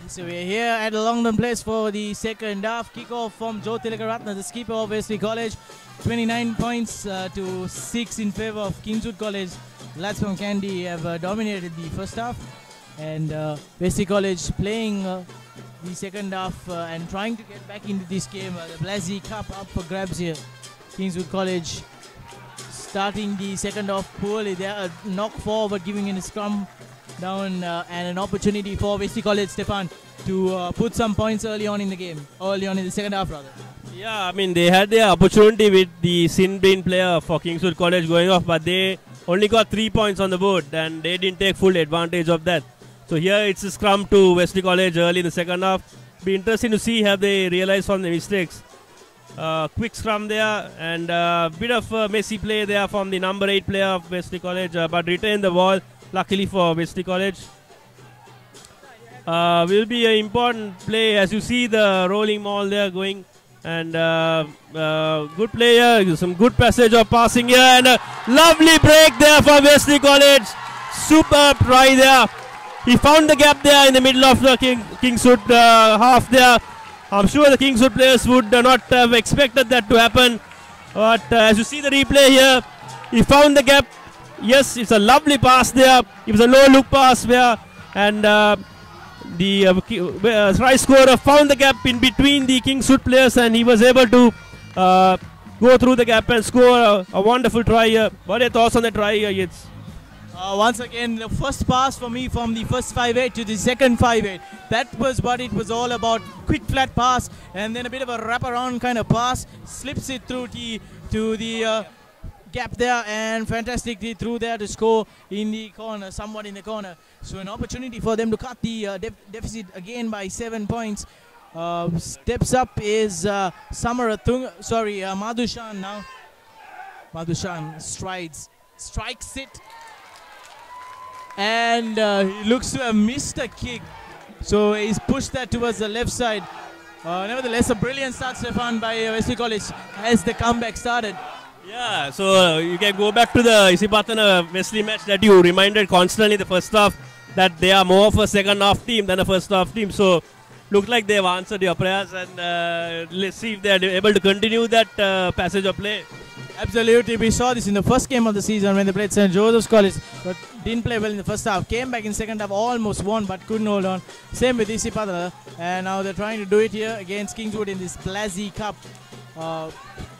So we're here at Longdon Place for the second half. Kickoff from Joe Tilakaratna, the skipper of Wesley College. 29 points to 6 in favor of Kingswood College. Lads from Kandy have dominated the first half. And Wesley College playing the second half and trying to get back into this game. The L.E.BLAZE Cup up for grabs here. Kingswood College starting the second half poorly. They are a knock forward, giving in a scrum down and an opportunity for Wesley College, Stefan, to put some points early on in the game, early on in the second half rather. Yeah, I mean, they had their opportunity with the Sin-Bean player for Kingswood College going off, but they only got 3 points on the board and they didn't take full advantage of that. So here it's a scrum to Wesley College early in the second half. Be interesting to see have they realized from the mistakes. Quick scrum there and a bit of messy play there from the number 8 player of Wesley College, but retained the ball luckily for Wesley College. Will be an important play as you see the rolling ball there going, and good player, some good passage of passing here, and a lovely break there for Wesley College. Superb try there. He found the gap there in the middle of the Kingswood half there. I'm sure the Kingswood players would not have expected that to happen, but as you see the replay here, he found the gap. Yes, it's a lovely pass there. It was a low look pass there, and the try scorer found the gap in between the Kingswood players, and he was able to go through the gap and score a wonderful try here. What are your thoughts on the try here, Yitz? Once again, the first pass for me from the first 5-8 to the second 5-8. That was what it was all about. Quick flat pass and then a bit of a wraparound kind of pass. Slips it through to the gap there, and fantastically through there to score in the corner, somewhat in the corner. So an opportunity for them to cut the deficit again by 7 points. Steps up is Madhushan now. Madhushan strikes it. And he looks to have missed a kick. So he's pushed that towards the left side. Nevertheless, a brilliant start, Stefan, by Wesley College as the comeback started. Yeah, so you can go back to the Isipatana Wesley match that you reminded constantly the first half that they are more of a second half team than a first half team. So look like they've answered your prayers, and let's see if they're able to continue that passage of play. Absolutely, we saw this in the first game of the season when they played St. Joseph's College, but didn't play well in the first half. Came back in second half, almost won, but couldn't hold on. Same with Isipadala, and now they're trying to do it here against Kingswood in this L.E.BLAZE Cup.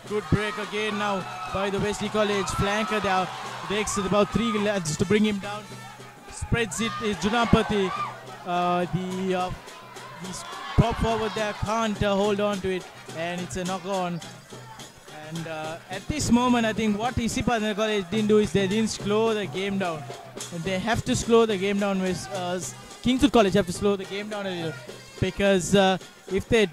Good break again now by the Wesley College flanker there. Takes about 3 lads to bring him down. Spreads it is Junampati. The prop forward there can't hold on to it, and it's a knock on. And at this moment, I think what Isipadana College didn't do is they didn't slow the game down. And they have to slow the game down. With Kingswood College have to slow the game down a little, because if they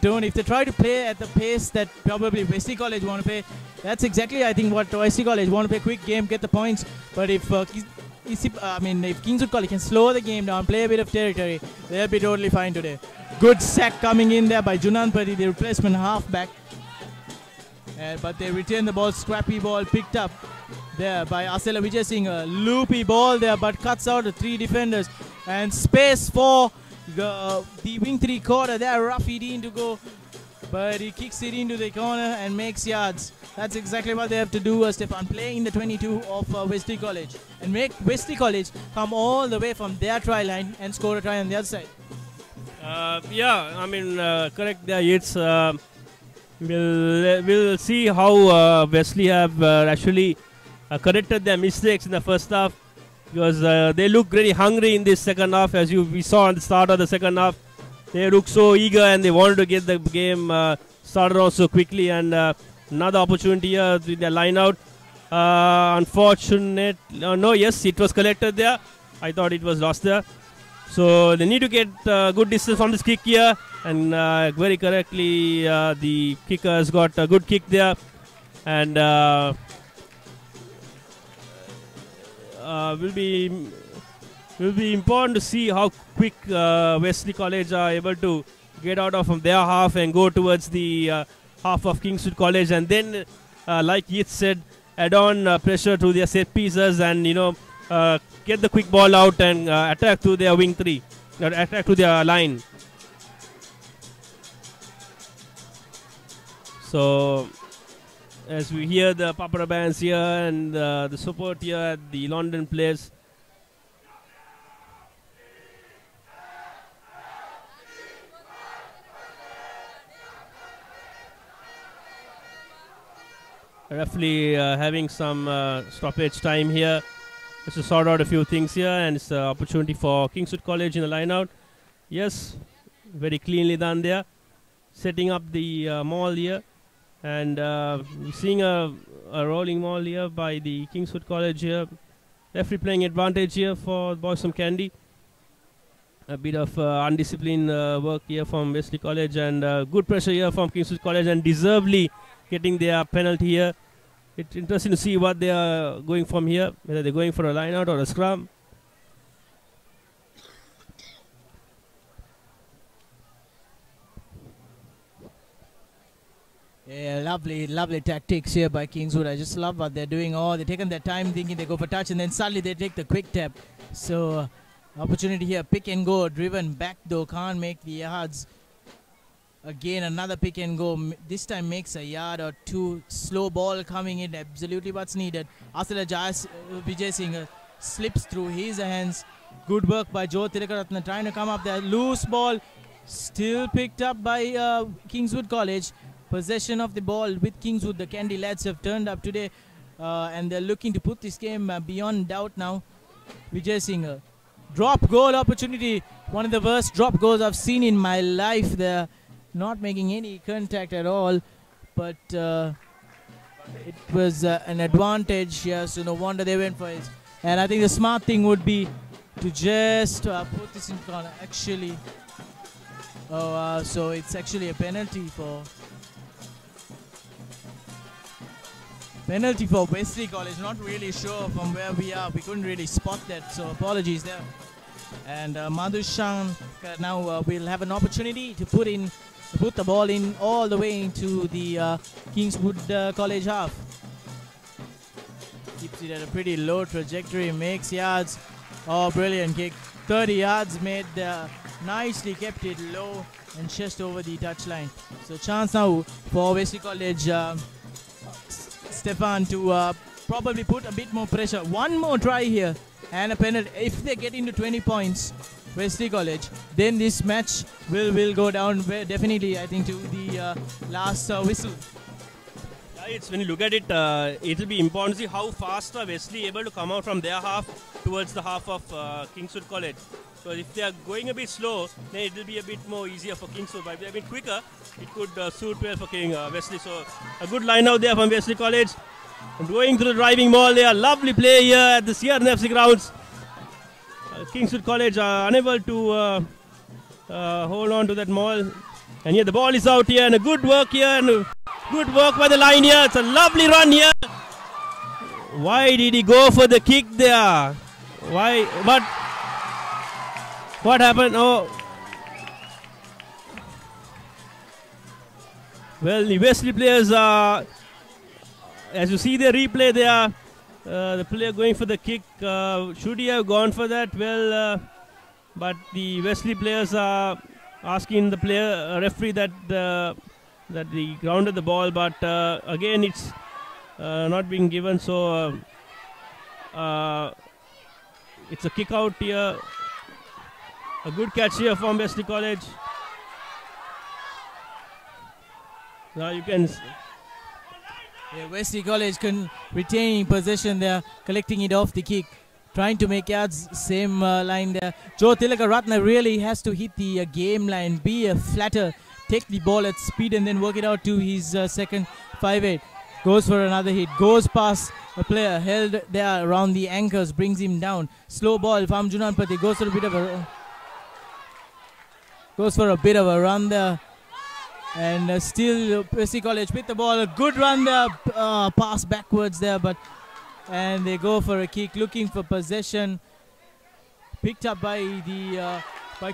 try to play at the pace that probably Wesley College want to play, that's exactly I think what Wesley College want to play. Quick game, get the points. But if if Kingswood College can slow the game down, play a bit of territory, they'll be totally fine today. Good sack coming in there by Junanpati, the replacement halfback. But they retain the ball, scrappy ball picked up there by Asela Vijay Singh. A loopy ball there, but cuts out the 3 defenders. And space for the wing 3 quarter there, Rafideen to go. But he kicks it into the corner and makes yards. That's exactly what they have to do, Stefan. Play in the 22 of Wesley College. And make Wesley College come all the way from their try line and score a try on the other side. Correct there. It's... We'll see how Wesley have actually corrected their mistakes in the first half, because they look really hungry in this second half. As we saw at the start of the second half, they look so eager and they wanted to get the game started off so quickly. And another opportunity here with their line out. Unfortunate. Yes, it was collected there. I thought it was lost there. So they need to get good distance from this kick here, and very correctly the kicker has got a good kick there, and will be important to see how quick Wesley College are able to get out of from their half and go towards the half of Kingswood College, and then like Yith said, add on pressure to their set pieces and get the quick ball out and attack to their wing 3, attack to their line. So as we hear the Papara bands here and the support here at the London place. Referee having some stoppage time here just to sort out a few things here, and it's an opportunity for Kingswood College in the line out. Yes, very cleanly done there, setting up the maul here, and we're seeing a rolling maul here by the Kingswood College here. Referee playing advantage here for boys from Kandy. A bit of undisciplined work here from Wesley College, and good pressure here from Kingswood College, and deservedly getting their penalty here. It's interesting to see what they are going from here, whether they're going for a line out or a scrum. Yeah, lovely tactics here by Kingswood. I just love what they're doing. Oh, they've taken their time thinking they go for touch, and then suddenly they take the quick tap. So, opportunity here, pick and go, driven back though, can't make the yards. Again, another pick and go. This time makes a yard or two. Slow ball coming in, absolutely what's needed. Asala Vijay Singh slips through his hands. Good work by Joe Tilakaratna, trying to come up there. Loose ball, still picked up by Kingswood College. Possession of the ball with Kingswood. The Kandy lads have turned up today, and they're looking to put this game beyond doubt now. Vijay Singh, drop goal opportunity. One of the worst drop goals I've seen in my life there. Not making any contact at all, but it was an advantage here, so no wonder they went for it. And I think the smart thing would be to just put this in corner. Actually, so it's actually a penalty for Wesley College. Not really sure from where we are. We couldn't really spot that, so apologies there. And Madhushan now will have an opportunity to put the ball in all the way into the Kingswood College half. Keeps it at a pretty low trajectory, makes yards. Oh, brilliant kick. 30 yards made, nicely kept it low and just over the touchline. So chance now for Wesley College, Stefan, to probably put a bit more pressure. One more try here and a penalty. If they get into 20 points, Wesley College, then this match will go down definitely, I think, to the last whistle. It's when you look at it, it will be important to see how fast are Wesley able to come out from their half towards the half of Kingswood College. So if they are going a bit slow, then it will be a bit more easier for Kingswood. But if they are a bit quicker, it could suit well for Wesley. So a good line out there from Wesley College. And going through the driving ball there, lovely play here at the CRNFC grounds. Kingswood College are unable to hold on to that ball. And here the ball is out here, and a good work here, and good work by the line here. It's a lovely run here. Why did he go for the kick there? Why? But what happened? Oh, well, the Wesley players are, as you see the replay there, the player going for the kick. Should he have gone for that? Well, but the Wesley players are asking the referee that he grounded the ball, but again it's not being given. So it's a kick out here. A good catch here from Wesley College. Now you can. Yeah, Wesley College retaining possession there, collecting it off the kick, trying to make yards, same line there. Joe Tilakaratna really has to hit the game line, be a flatter, take the ball at speed and then work it out to his second 5-8. Goes for another hit, goes past a player, held there around the ankles, brings him down. Slow ball from Junanpati, goes for a bit of a run there. And still Wesley College with the ball, a good run there, pass backwards there, and they go for a kick, looking for possession. Picked up by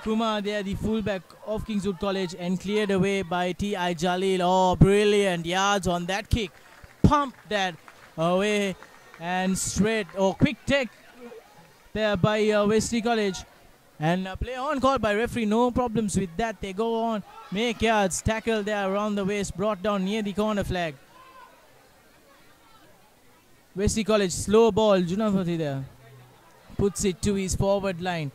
Kumar there, the fullback of Kingswood College, and cleared away by T.I. Jalil. Oh, brilliant yards on that kick. Pump that away and straight. Oh, quick take there by Wesley College. And play on call by referee, no problems with that. They go on, make yards, tackle there around the waist, brought down near the corner flag. Wesley College, slow ball, Junampati there. Puts it to his forward line.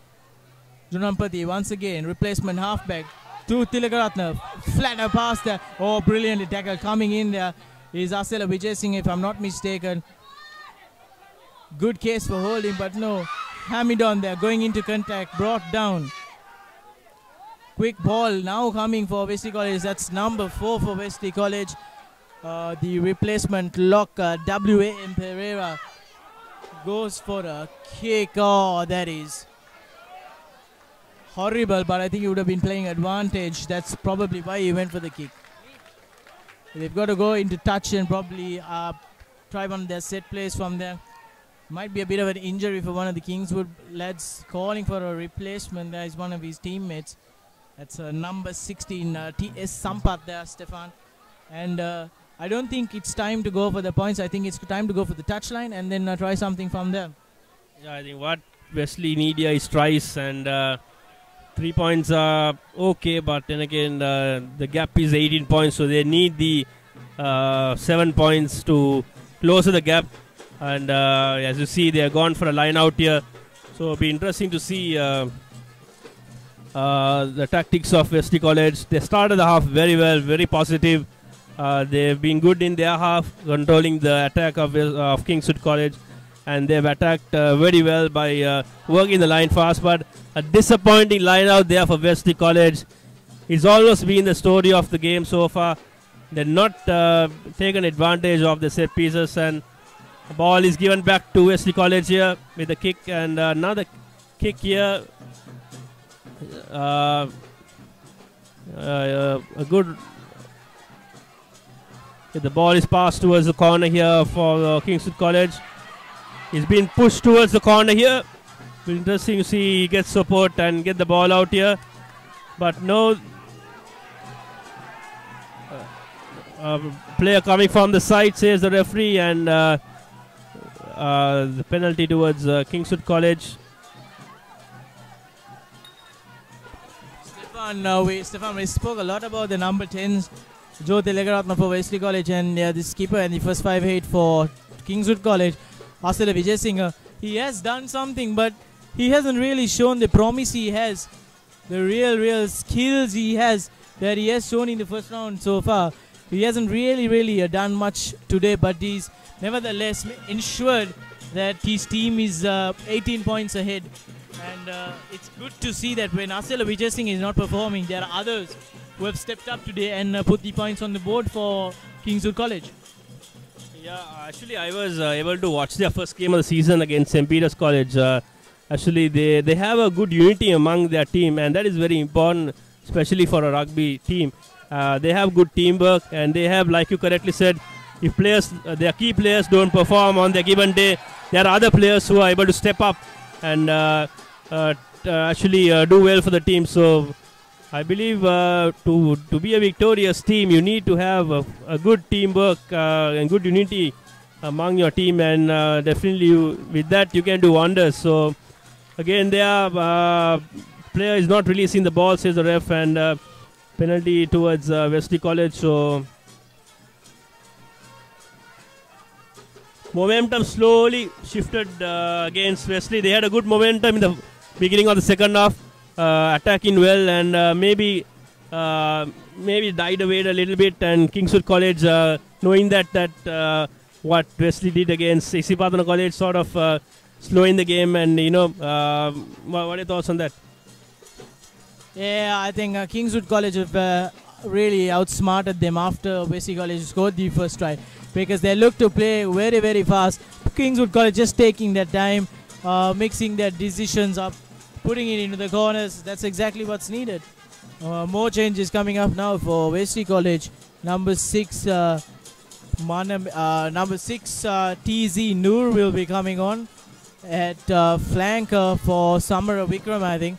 Junampati once again, replacement halfback to Tilakaratna. Flatter pass there. Oh, brilliantly tackled. Coming in there is Asela Vijay Singh, if I'm not mistaken. Good case for holding, but no. Hamidon there, going into contact, brought down. Quick ball now coming for Wesley College. That's number 4 for Wesley College. The replacement lock, W.A.M. Pereira, goes for a kick. Oh, that is horrible, but I think he would have been playing advantage. That's probably why he went for the kick. They've got to go into touch and probably try one of their set plays from there. Might be a bit of an injury for one of the Kingswood lads, calling for a replacement. There is one of his teammates. That's number 16, T.S. Sampath there, Stefan. And I don't think it's time to go for the points. I think it's time to go for the touchline and then try something from there. Yeah, I think what Wesley need here is tries, and 3 points are okay, but then again the gap is 18 points, so they need the 7 points to close the gap. And as you see, they are gone for a line out here, so it'll be interesting to see the tactics of Wesley College. They started the half very well, very positive. They've been good in their half, controlling the attack of Kingswood College, and they've attacked very well by working the line fast. But a disappointing line out there for Wesley College. It's almost been the story of the game so far. They're not taken advantage of the set pieces, and the ball is given back to Wesley College here with a kick, and another kick here. A good. The ball is passed towards the corner here for Kingswood College. He's been pushed towards the corner here. Interesting to see he gets support and get the ball out here, but no. Player coming from the side, says the referee, and the penalty towards Kingswood College. Stefan, we spoke a lot about the number 10s, Joe Tilakaratna for Wesley College, and this keeper and the first 5'8" for Kingswood College, Asela Vijay Singh. He has done something, but he hasn't really shown the promise he has, the real skills he has that he has shown in the first round so far. He hasn't really done much today, but he's nevertheless ensured that his team is 18 points ahead. And it's good to see that when Asela Vijay Singh is not performing, there are others who have stepped up today and put the points on the board for Kingswood College. Yeah, actually I was able to watch their first game of the season against St. Peter's College. Actually, they have a good unity among their team, and that is very important, especially for a rugby team. They have good teamwork, and they have, like you correctly said, if players, their key players don't perform on their given day, there are other players who are able to step up and actually do well for the team. So I believe to be a victorious team, you need to have a good teamwork and good unity among your team, and definitely with that you can do wonders. So again, their player is not releasing the ball, says the ref, and penalty towards Wesley College. So momentum slowly shifted against Wesley. They had a good momentum in the beginning of the second half, attacking well, and maybe died away a little bit. And Kingswood College, knowing that what Wesley did against Isipatana College, sort of slowing the game. And what are your thoughts on that? Yeah, I think Kingswood College have really outsmarted them after Wesley College scored the first try, because they look to play very fast. Kingswood College just taking their time, mixing their decisions up, putting it into the corners. That's exactly what's needed. More changes coming up now for Wesley College. Number 6 TZ Noor will be coming on at flanker for Samara Vikram, I think.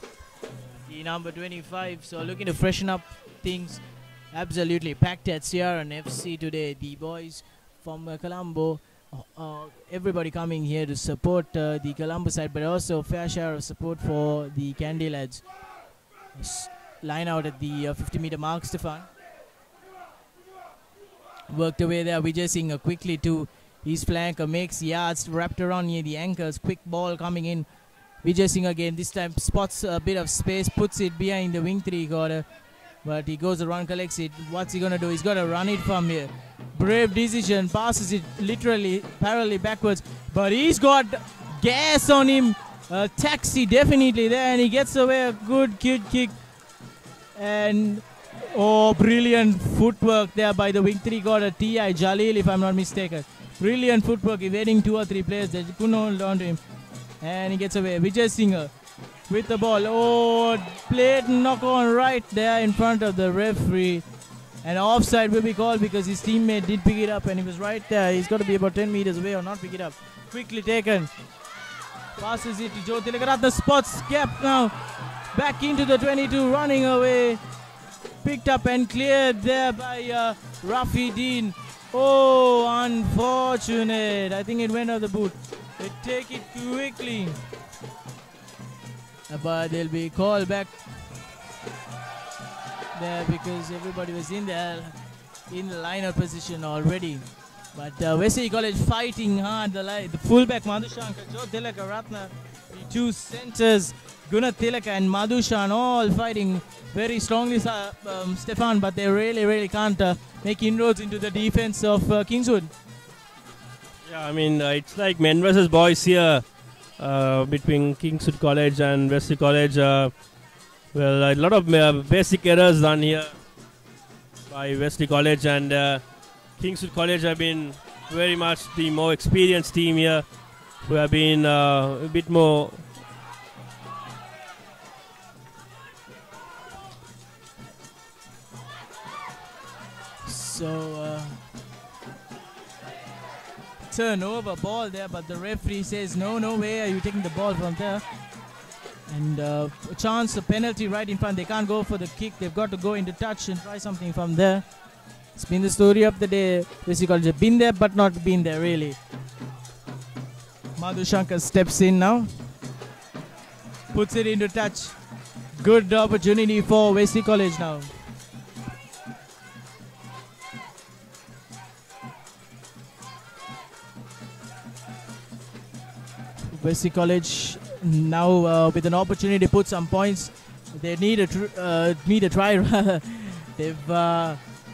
The number 25, so looking to freshen up things. Absolutely packed at CRN FC today. The boys from Colombo everybody coming here to support the Colombo side, but also fair share of support for the Kandy lads. Line out at the 50-meter mark, Stefan. Worked away there. Vijay Singh quickly to his flank, makes yards, wrapped around near the ankles. Quick ball coming in. Vijay Singh again, this time spots a bit of space, puts it behind the wing 3-quarter. But he goes around, collects it. What's he going to do? He's got to run it from here. Brave decision, passes it literally parallelly backwards. But he's got gas on him. Taxi definitely there, and he gets away a good kick. And brilliant footwork there by the wing 3-quarter T.I. Jalil, if I'm not mistaken. Brilliant footwork, evading 2 or 3 players that couldn't hold on to him. And he gets away. Vijay Singh with the ball. Blatant knock on right there in front of the referee. And offside will be called because his teammate did pick it up and he was right there. He's got to be about 10 meters away or not pick it up. Quickly taken. Passes it to Joe Tilakaratne. Spots gap now. Back into the 22, running away. Picked up and cleared there by Rafi Dean. Unfortunate. I think it went out the boot. They take it quickly. But they'll be called back there because everybody was in the line-out position already. But Wesley College fighting hard. The fullback Madhushankar, Joe Tilakaratne, the 2 centers Gunath Tilaka and Madhushan all fighting very strongly, Stefan, but they really can't make inroads into the defense of Kingswood. Yeah, I mean, it's like men versus boys here between Kingswood College and Wesley College. Well, a lot of basic errors done here by Wesley College, and Kingswood College have been very much the more experienced team here, who have been a bit more. So, turnover ball there, but the referee says no way are you taking the ball from there. And a chance, a penalty right in front. They can't go for the kick. They've got to go into touch and try something from there. It's been the story of the day. Basically, they've been there but not been there really. Madhushankar steps in now. Puts it into touch. Good opportunity for Wesley College now. Wesley College now with an opportunity to put some points. They need a try. They've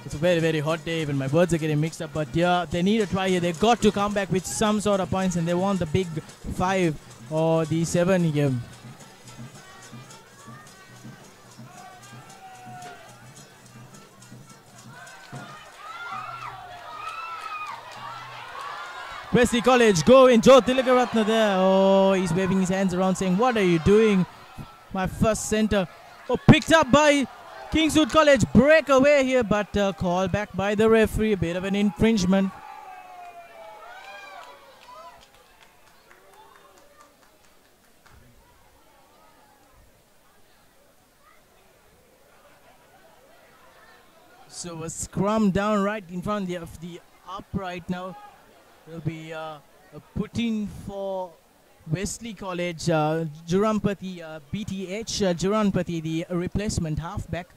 it's a very hot day. Even my words are getting mixed up. But yeah, they need a try here. They've got to come back with some sort of points, and they want the big 5 or the 7 here. Wesley College go in. Joe Tilakaratne there. He's waving his hands around saying, what are you doing? My first center. Picked up by Kingswood College. Break away here, but call back by the referee. A bit of an infringement. So a scrum down right in front of the upright now. Will be a put-in for Wesley College. Jurampati, BTH Jurampati, the replacement halfback,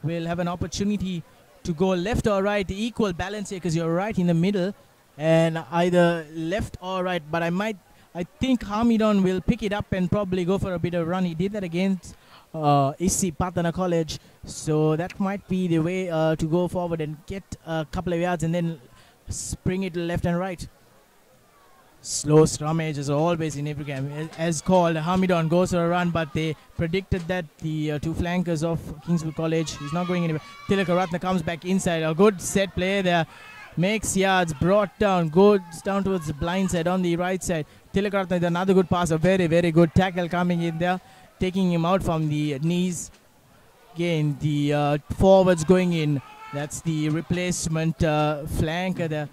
will have an opportunity to go left or right. Equal balance here because you're right in the middle and either left or right. But I think Hamidon will pick it up and probably go for a bit of run. He did that against Isi Patana College. So that might be the way to go forward and get a couple of yards and then spring it left and right. Slow scrummage as always in every game. As called, Hamidon goes for a run, but they predicted that the 2 flankers of Kingswood College. He's not going anywhere. Tilakaratne comes back inside. A good set play there. Makes yards, brought down, goes down towards the blind side on the right side. Tilakaratne with another good pass. A very good tackle coming in there, taking him out from the knees. Again, the forwards going in. That's the replacement flanker there.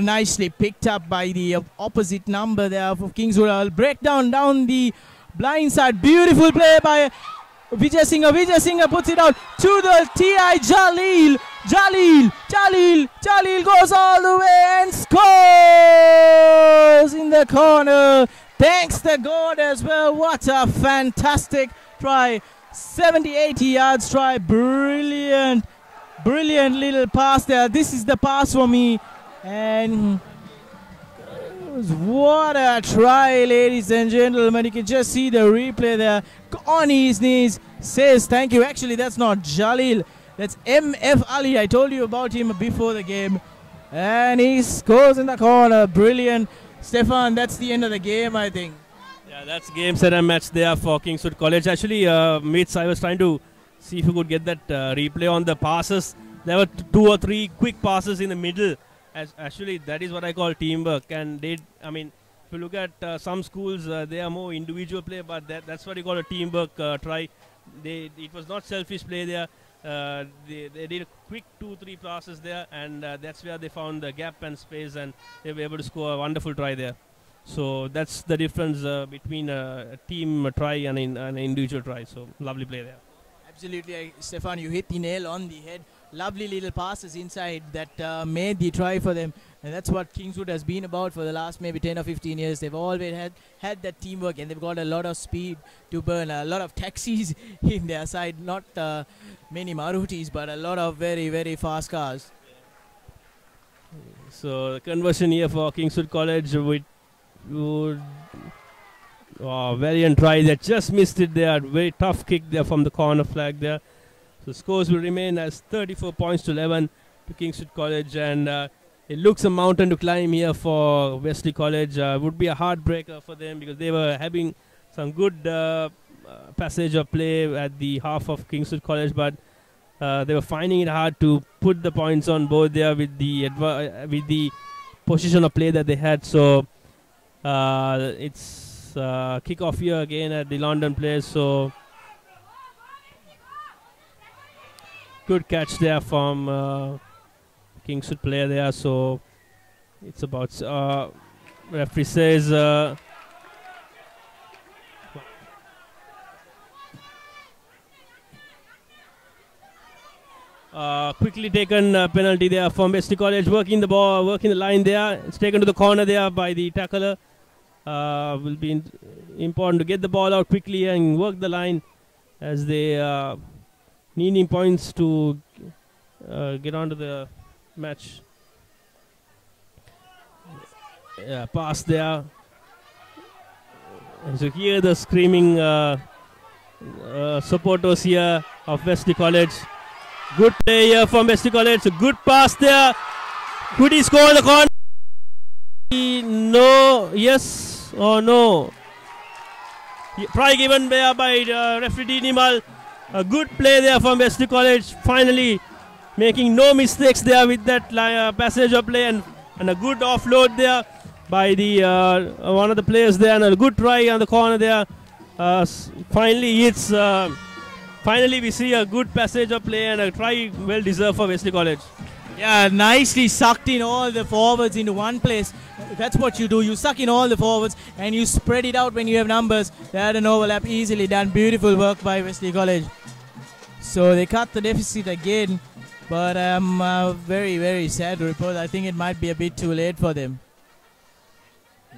Nicely picked up by the opposite number there for Kingswood. I'll break down the blind side. Beautiful play by Vijay Singh. Vijay Singh puts it out to the T.I. Jalil. Jalil goes all the way and scores! the corner. Thanks the God as well. What a fantastic try. 70-80 yards try. Brilliant. Brilliant little pass there. This is the pass for me. And what a try, ladies and gentlemen. You can just see the replay there. On his knees. Says thank you. Actually, that's not Jalil. That's MF Ali. I told you about him before the game. And he scores in the corner. Brilliant. Stefan, that's the end of the game, I think. Yeah, that's game, set and match there for Kingswood College. Actually, mates, I was trying to see if you could get that replay on the passes. There were 2 or 3 quick passes in the middle. Actually, that is what I call teamwork. And if you look at some schools, they are more individual play, but that's what you call a teamwork try. It was not selfish play there. They did a quick 2-3 passes there, and that's where they found the gap and space, and they were able to score a wonderful try there. So that's the difference between a team try and an individual try. So lovely play there. Absolutely, Stefan, you hit the nail on the head. Lovely little passes inside that made the try for them. And that's what Kingswood has been about for the last maybe 10 or 15 years. They've always had that teamwork, and they've got a lot of speed to burn. A lot of taxis in their side. Not many Marutis, but a lot of very, very fast cars. So the conversion here for Kingswood College with valiant try that just missed it there. Very tough kick there from the corner flag there. So scores will remain as 34 points to 11 to Kingswood College, and it looks a mountain to climb here for Wesley College. Would be a heartbreaker for them because they were having some good passage of play at the half of Kingswood College, but they were finding it hard to put the points on board there with the position of play that they had. So it's kickoff here again at the London place. So good catch there from Kingswood player there. So it's about referee says quickly taken penalty there from Wesley College, working the ball, working the line there. It's taken to the corner there by the tackler. Will be important to get the ball out quickly and work the line as they needing points to get onto the match. Yeah, pass there. And so here the screaming supporters here of Wesley College. Good play here from Wesley College. A good pass there. Could he score the corner? No. Yes or no? Try given there by referee Nimal. A good play there from Wesley College. Finally making no mistakes there with that passage of play, and a good offload there by the one of the players there, and a good try on the corner there. Finally we see a good passage of play and a try well deserved for Wesley College. Yeah, nicely sucked in all the forwards into one place. That's what you do. You suck in all the forwards and you spread it out when you have numbers. They had an overlap, easily done. Beautiful work by Wesley College. So they cut the deficit again, but I'm very, very sad to report. I think it might be a bit too late for them.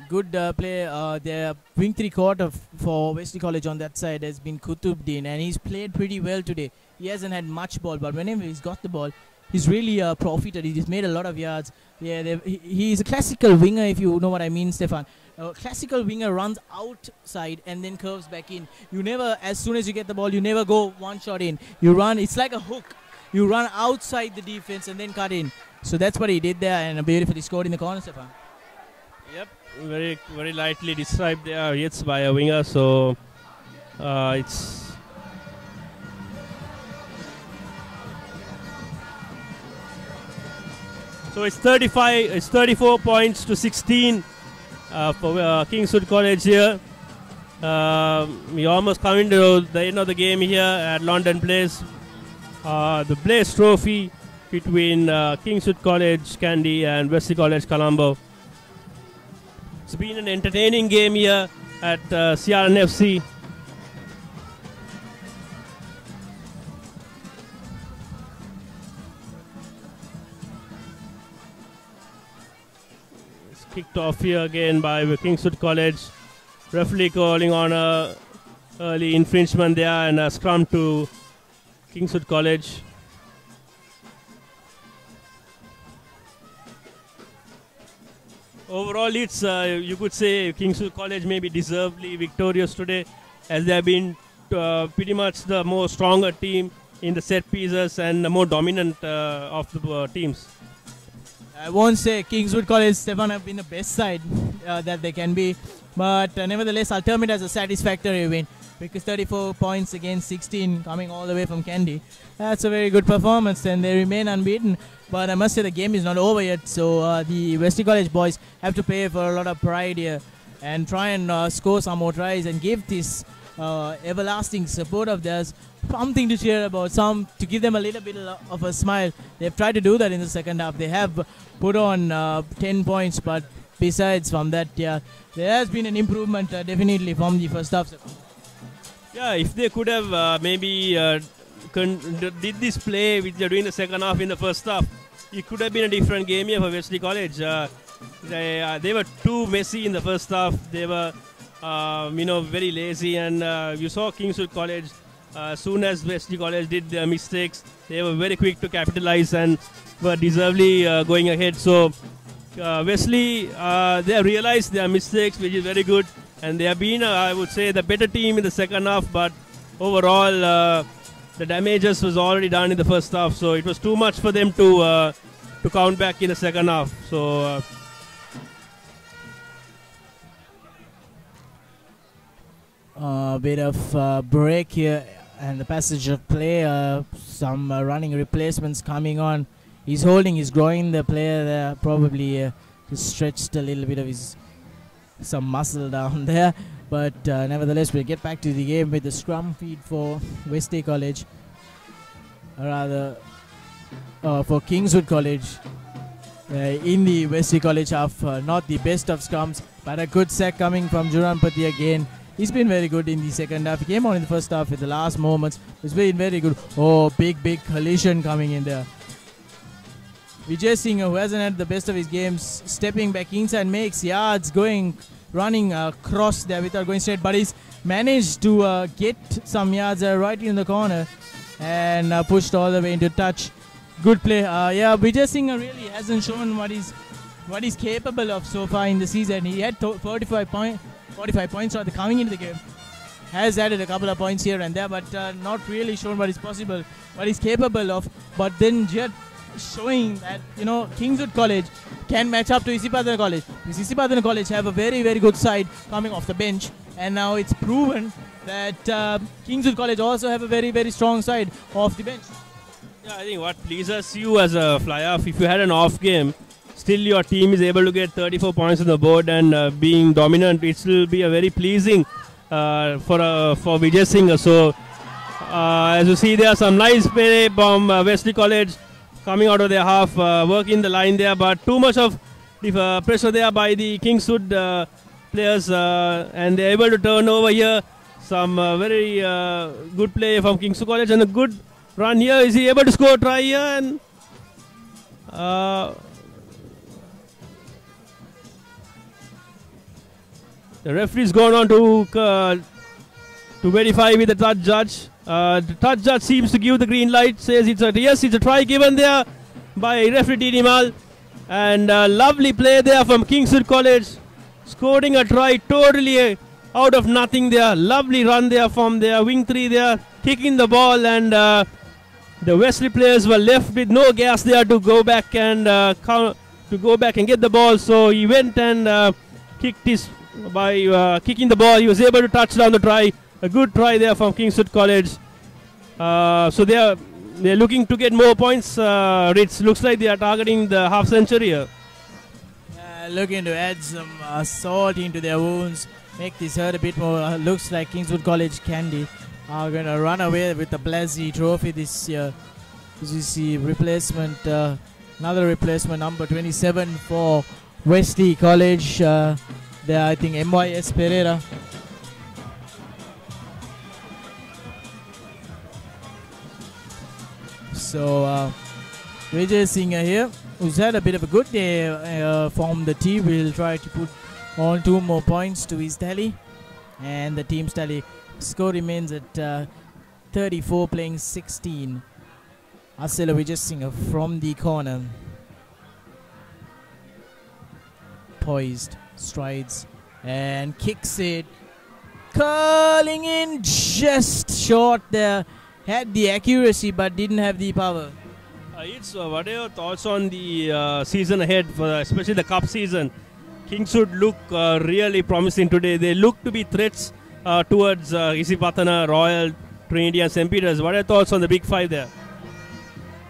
Good play. Their wing three-quarter for Wesley College on that side has been Kutubuddin, and he's played pretty well today. He hasn't had much ball, but whenever he's got the ball, he's really profited. He's made a lot of yards. Yeah, he's a classical winger, if you know what I mean, Stefan. Classical winger runs outside and then curves back in. You never, as soon as you get the ball, you never go one shot in. You run, it's like a hook. You run outside the defense and then cut in. So that's what he did there, and beautifully scored in the corner, Stefan. Yep, very, very lightly described there. Hits by a winger, so it's... So it's 34 points to 16 for Kingswood College here. We almost coming to the end of the game here at London Place. The Blaze Trophy between Kingswood College, Kandy, and Wesley College, Colombo. It's been an entertaining game here at CRNFC. It's kicked off here again by Kingswood College. Referee calling on a early infringement there and a scrum to Kingswood College. Overall, it's you could say Kingswood College may be deservedly victorious today, as they have been pretty much the more stronger team in the set pieces and the more dominant of the teams. I won't say Kingswood College, Stefan, have been the best side that they can be, but nevertheless, I'll term it as a satisfactory win, because 34 points against 16 coming all the way from Kandy. That's a very good performance, and they remain unbeaten. But I must say the game is not over yet, so the Wesley College boys have to play for a lot of pride here and try and score some more tries and give this everlasting support of theirs something to cheer about, to give them a little bit of a smile. They've tried to do that in the second half. They have put on 10 points, but besides from that, yeah, there has been an improvement definitely from the first half. Yeah, if they could have maybe did this play which they're doing the second half in the first half, it could have been a different game here for Wesley College. They were too messy in the first half. They were, very lazy, and you saw Kingswood College. As soon as Wesley College did their mistakes, they were very quick to capitalize and were deservedly going ahead. So Wesley, they have realized their mistakes, which is very good, and they have been, I would say, the better team in the second half. But overall, the damages was already done in the first half, so it was too much for them to count back in the second half. So a bit of break here and the passage of play. Some running replacements coming on. He's holding his groin, the player there, probably just stretched a little bit of some muscle down there. But nevertheless, we'll get back to the game with the scrum feed for Wesley College. Rather, for Kingswood College. In the Wesley College half, not the best of scrums, but a good sack coming from Jurampati again. He's been very good in the second half. He came on in the first half at the last moments. He's been very good. Oh, big collision coming in there. Vijay Singh, who hasn't had the best of his games, stepping back inside, makes yards, running across there without going straight, but he's managed to get some yards right in the corner and pushed all the way into touch. Good play. Vijay Singh really hasn't shown what he's capable of so far in the season. He had 45 points coming into the game. Has added a couple of points here and there, but not really shown what he's capable of. But then just showing that, Kingswood College can match up to Isipadana College. Because Isipadana College have a very, very good side coming off the bench, and now it's proven that Kingswood College also have a very, very strong side off the bench. Yeah, I think what pleases you as a fly-off, if you had an off game, still your team is able to get 34 points on the board and being dominant, it will be a very pleasing for Vijay Singh. So as you see, there are some nice play from Wesley College coming out of their half, working the line there, but too much of pressure there by the Kingswood players, and they're able to turn over here. Some very good play from Kingswood College and a good run here. Is he able to score a try here? And the referee's gone on to verify with the touch judge. The touch judge seems to give the green light, says it's a try given there by referee Dinimal. And lovely play there from Kingswood College, scoring a try totally out of nothing there. Lovely run there from their wing three there, kicking the ball, and the Wesley players were left with no gas there to go back and get the ball. So he went and kicking the ball, he was able to touch down the try. A good try there from Kingswood College. So they're looking to get more points. It looks like they are targeting the half century here. Looking to add some salt into their wounds, make this hurt a bit more. Looks like Kingswood College Kandy are going to run away with the L.E.BLAZE trophy this year. This is the replacement, another replacement, number 27 for Wesley College. There, I think, MYS Pereira. So Vijay Singh here who's had a bit of a good day from the team, will try to put on 2 more points to his tally. And the team's tally score remains at 34 playing 16. Asela Vijaysinha from the corner. Poised, strides, and kicks it. Curling in just short there. Had the accuracy but didn't have the power. What are your thoughts on the season ahead, especially the cup season? Kingswood look really promising today. They look to be threats towards Isipatana, Royal, Trinity and St. Peter's. What are your thoughts on the big 5 there?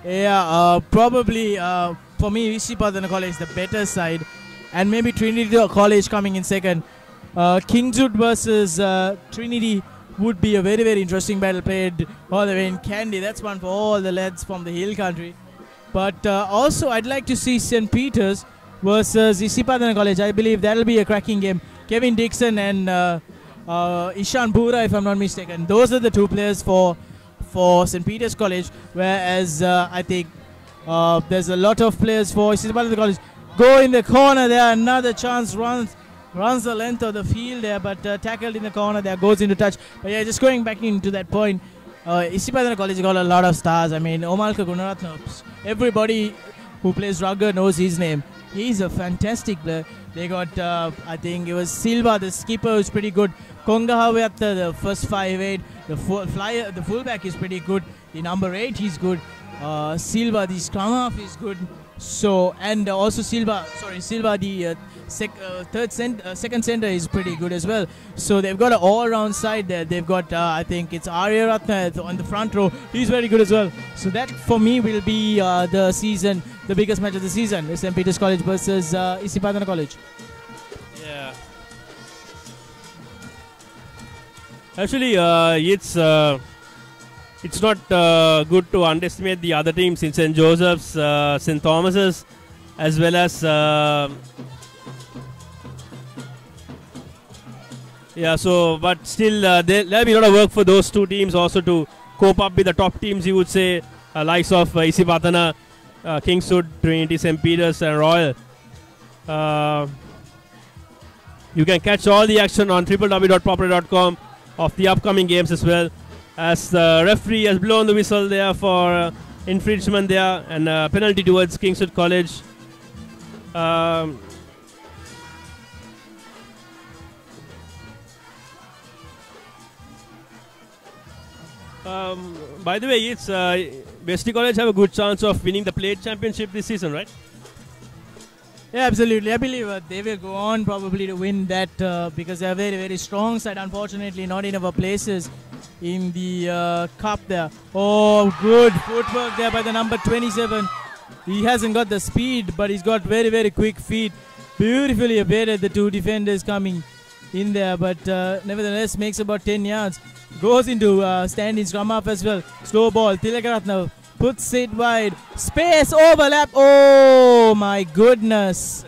Yeah, probably for me, Isipatana College is the better side. And maybe Trinity College coming in second. Kingswood versus Trinity would be a very, very interesting battle played all the way in Kandy. That's one for all the lads from the hill country. But also, I'd like to see St. Peter's versus Isipatana College. I believe that'll be a cracking game. Kevin Dixon and Ishan Bura, if I'm not mistaken. Those are the 2 players for St. Peter's College. Whereas I think there's a lot of players for Isipatana College. Go in the corner there, another chance, runs the length of the field there, but tackled in the corner there, goes into touch. But yeah, just going back into that point, Isipatana College got a lot of stars. I mean, Omalka Gunaratna, everybody who plays rugby knows his name. He's a fantastic player. They got, I think it was Silva, the skipper, who's pretty good. Kongahawatta, the first 5'8", the fullback is pretty good. The number 8, he's good. Silva, the scrum half, is good. So, and also Silva, the second center is pretty good as well. So they've got an all-round side there. They've got, I think it's Arya Ratna on the front row. He's very good as well. So that for me will be the biggest match of the season. St. Peter's College versus Isipatana College. Yeah. Actually, it's not good to underestimate the other teams in St. Joseph's, St. Thomas's, as well as but still there'll be a lot of work for those 2 teams also to cope up with the top teams, you would say, likes of Isipatana, Kingswood, Trinity, St. Peter's and Royal. You can catch all the action on www.proper.com of the upcoming games as well. As the referee has blown the whistle there for infringement there and penalty towards Kingswood College. By the way, it's Wesley College have a good chance of winning the plate championship this season, right? Yeah, absolutely. I believe they will go on probably to win that because they are very, very strong side. Unfortunately, not enough places in the cup there. Oh, good footwork there by the number 27. He hasn't got the speed, but he's got very, very quick feet. Beautifully evaded the 2 defenders coming in there, but nevertheless makes about 10 yards. Goes into standing scrum half as well. Slow ball. Tilakaratna puts it wide. Space overlap. Oh my goodness.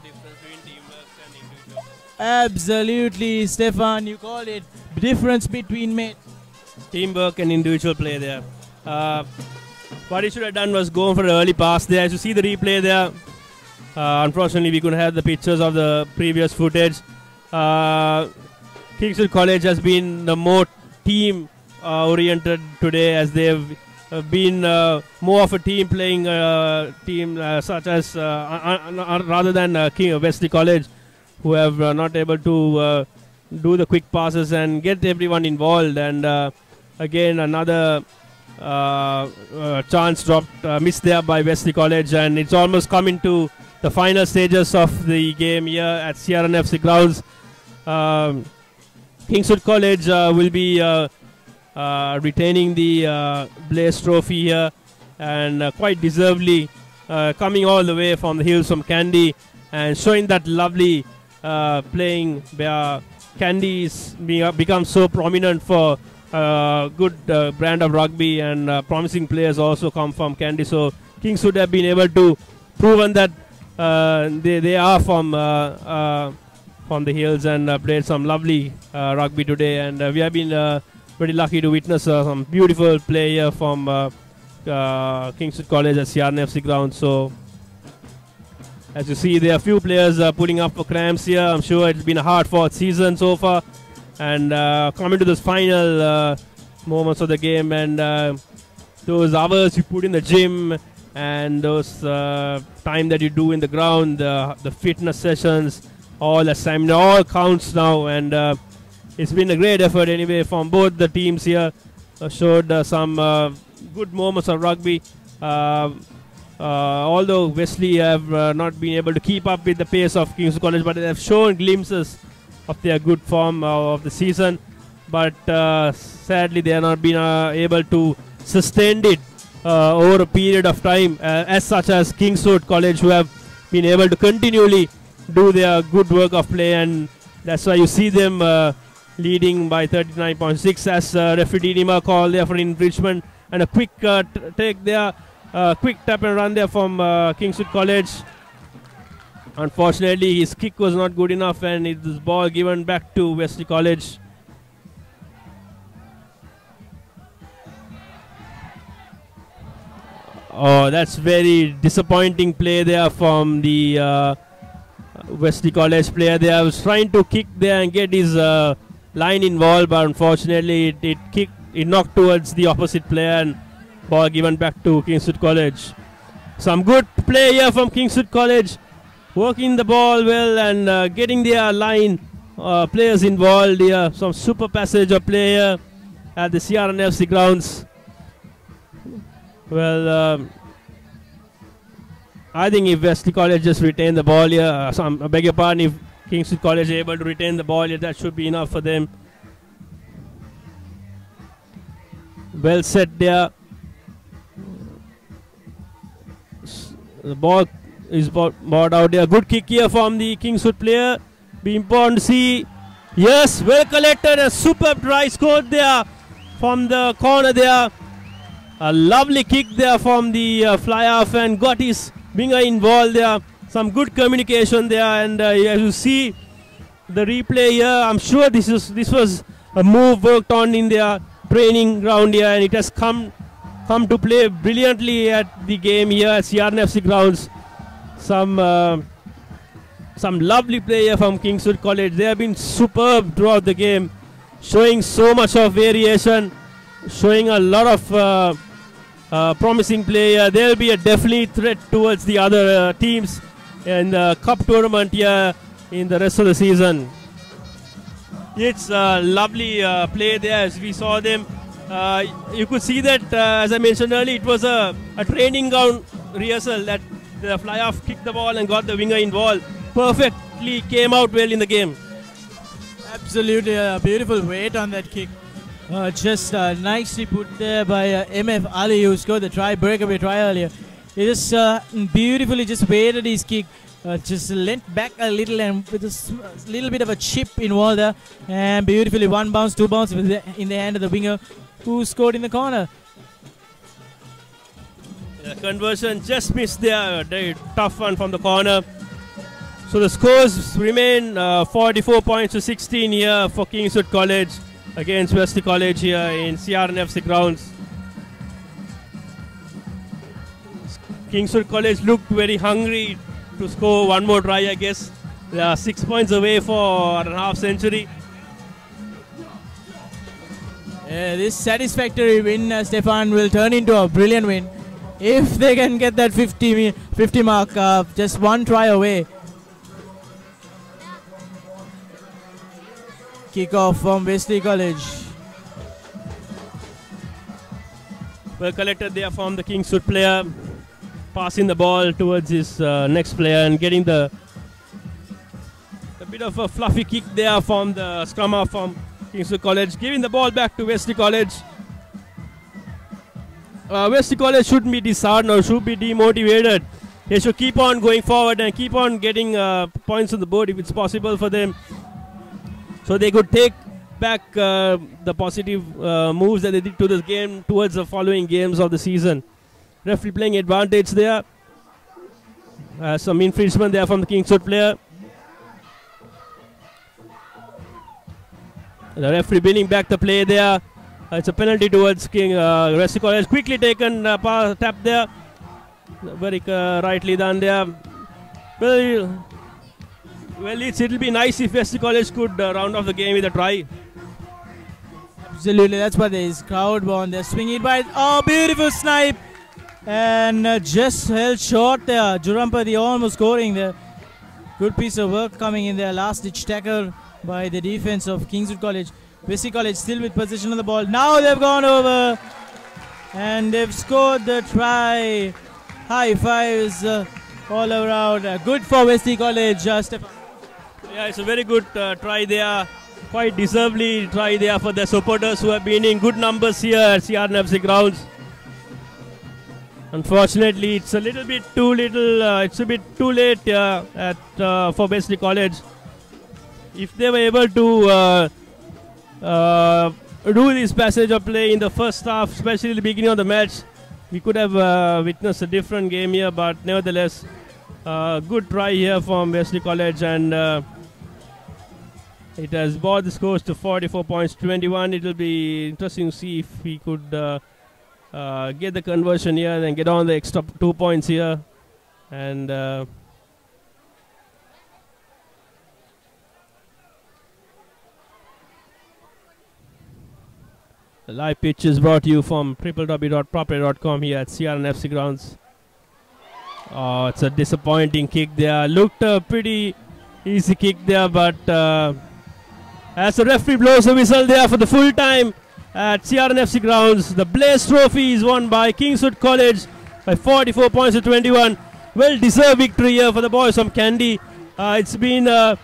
Absolutely, Stefan, you call it difference between teamwork and individual play there. What he should have done was go for an early pass there. As you see the replay there, unfortunately we couldn't have the pictures of the previous footage. Kingswood College has been the more team oriented today, as they've been more of a team playing team such as rather than Wesley College, who have not able to do the quick passes and get everyone involved. And again another chance dropped, missed there by Wesley College, and it's almost come into the final stages of the game here at CRNFC grounds. Kingswood College will be retaining the Blaze trophy here, and quite deservedly coming all the way from the hills from Kandy and showing that lovely playing where Kandy is become so prominent for good brand of rugby, and promising players also come from Kandy. So Kingswood have been able to proven that they are from the hills and played some lovely rugby today, and we have been very lucky to witness some beautiful play here from Kingswood College at CRNFC ground. So As you see, there are few players pulling up for cramps here. I'm sure it's been a hard-fought season so far. And coming to this final moments of the game, and those hours you put in the gym and those time that you do in the ground, the fitness sessions, all the stamina, all counts now. And it's been a great effort anyway from both the teams here. Showed some good moments of rugby. Although Wesley have not been able to keep up with the pace of Kingswood College, but they have shown glimpses of their good form of the season. But sadly, they have not been able to sustain it over a period of time, as such as Kingswood College, who have been able to continually do their good work of play, and that's why you see them leading by 39.6 as referee Dinima called there for infringement, and a quick take there. Quick tap and run there from Kingswood College. Unfortunately, his kick was not good enough, and this ball given back to Wesley College. Oh, that's very disappointing play there from the Wesley College player there. I was trying to kick there and get his line involved, but unfortunately it knocked towards the opposite player, and ball given back to Kingswood College. Some good play here from Kingswood College, working the ball well and getting their line players involved here. Some super passage of play here at the CRNFC grounds. Well, I think if Wesley College just retain the ball here, I beg your pardon, if Kingswood College is able to retain the ball here, that should be enough for them. Well set there. The ball is brought out there. Good kick here from the Kingswood player. Be important to see. Yes, well collected. A superb try scored there from the corner there. A lovely kick there from the fly off, and got his winger involved there. Some good communication there, and as you see the replay here, I'm sure this was a move worked on in their training ground here, and it has come to play brilliantly at the game here at CRNFC grounds. Some lovely play here from Kingswood College. They have been superb throughout the game, showing so much of variation, showing a lot of promising play here. There will be a definitely threat towards the other teams in the cup tournament here in the rest of the season. It's a lovely play there as we saw them. You could see that, as I mentioned earlier, it was a training ground rehearsal that the fly-off kicked the ball and got the winger involved. Perfectly came out well in the game. Absolutely a beautiful weight on that kick. Just nicely put there by MF Ali, who scored the breakaway try earlier. He just beautifully just weighted his kick, just leant back a little, and with a little bit of a chip involved there, and beautifully 1 bounce, 2 bounce in the hand of the winger, who scored in the corner. The conversion just missed there. Very tough one from the corner. So the scores remain 44 points to 16 here for Kingswood College against Wesley College here in CRNFC grounds. Kingswood College looked very hungry to score one more try, I guess. They are 6 points away for a half century. This satisfactory win, Stefan, will turn into a brilliant win if they can get that 50 mark, just one try away. Kick off from Wesley College. Well collected there from the Kingswood player, passing the ball towards his next player and getting a bit of a fluffy kick there from the scrummer from Kingswood College, giving the ball back to Wesley College. Wesley College shouldn't be disheartened or should be demotivated. They should keep on going forward and keep on getting points on the board if it's possible for them, so they could take back the positive moves that they did to this game towards the following games of the season. Referee playing advantage there. Some infringement there from the Kingswood player. The referee bringing back the play there. It's a penalty towards Wesley College. Quickly taken tap there. Very rightly done there. Well, it'll be nice if Wesley College could round off the game with a try. Absolutely, that's what it is. Crowd born. They're swinging it by. Oh, beautiful snipe. And just held short there. Jurampati almost scoring there. Good piece of work coming in there. Last ditch tackle by the defense of Kingswood College. Wesley College still with possession of the ball. Now they've gone over. And they've scored the try. High fives all around. Good for Wesley College, Stefan. Yeah, it's a very good try there. Quite deservedly try there for the supporters who have been in good numbers here at CRNFC grounds. Unfortunately, it's a little bit too little. It's a bit too late for Wesley College. If they were able to do this passage of play in the first half, especially the beginning of the match, we could have witnessed a different game here. But nevertheless, good try here from Wesley College, and it has brought the scores to 44 points, 21. It will be interesting to see if we could get the conversion here and get on the extra 2 points here. And the live pitch is brought to you from www.property.com here at CRNFC grounds. Oh, it's a disappointing kick there. Looked a pretty easy kick there, but as the referee blows the whistle there for the full time at CRNFC grounds, the Blaze Trophy is won by Kingswood College by 44 points to 21. Well-deserved victory here for the boys from Kandy. It's been a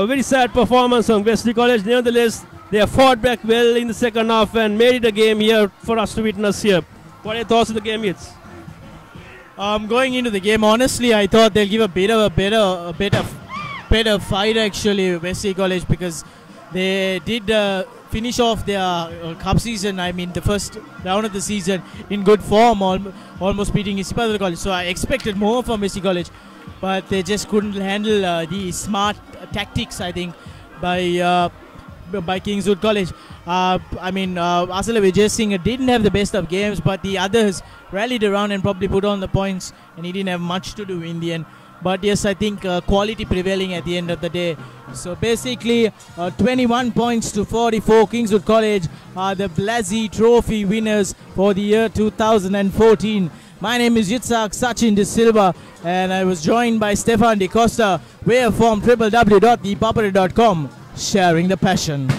very sad performance from Wesley College. Nevertheless, they have fought back well in the second half and made it a game here for us to witness here. What are your thoughts on the game, Hits? Going into the game, honestly, I thought they'll give a better fight actually, Wesley College, because they did finish off their cup season. I mean, the first round of the season in good form, almost beating Isipadala College. So I expected more from Wesley College, but they just couldn't handle the smart tactics, I think, by Kingswood College. I mean, Asala Vijay Singh didn't have the best of games, but the others rallied around and probably put on the points, and he didn't have much to do in the end. But yes, I think quality prevailing at the end of the day. So basically, 21 points to 44. Kingswood College are the Blaze Trophy winners for the year 2014. My name is Yitzhak Sachin De Silva, and I was joined by Stefan De Costa. We're from www.theproperty.com, sharing the passion.